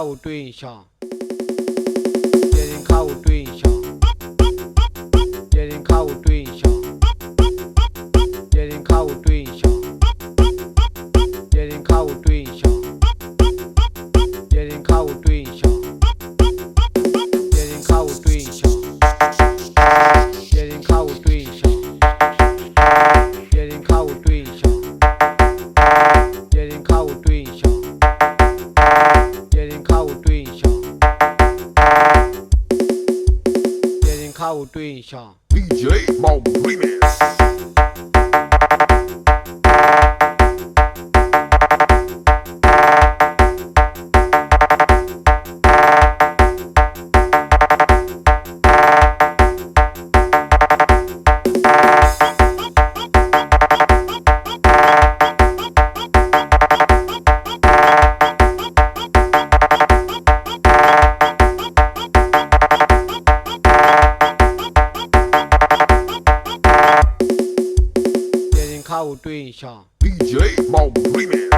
靠对象，别人靠对象，别人靠对象，别人靠对象，别人靠对象，别人靠对象，别人靠对象，别人靠对象，别人靠对象，别人靠对象。别人靠对象，别人靠对象。DJ Mom Remix。靠对象 DJ Mom Remix。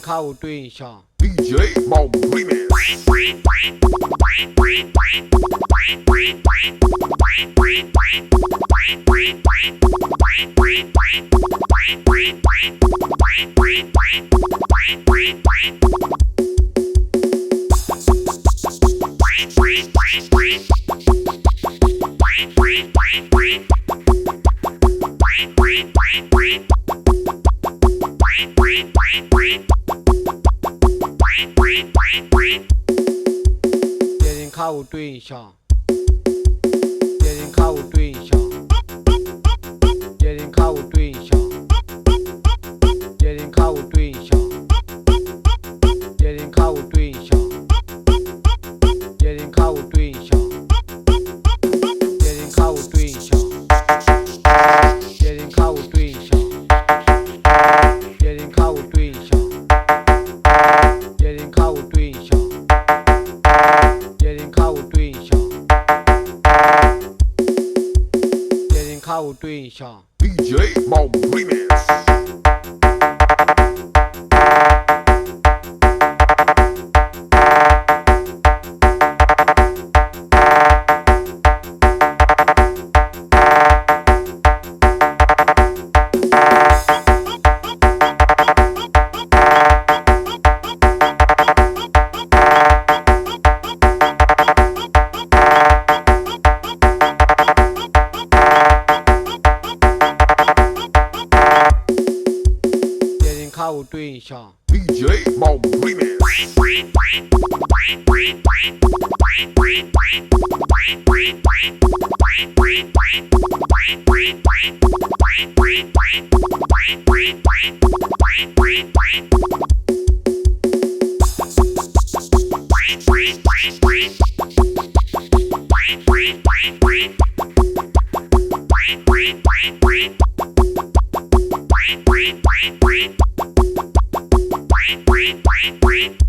靠对象 DJ Mom Remix。别人靠对象，别人靠对象，别人靠对象，别人靠对象，别人靠对象，别人靠对象，别人靠对象，别人靠对象，别人靠对象，别人靠对象。别人靠对象，别人靠对象 DJ Mom Remix。靠对象 DJ Mom Remix。Brain.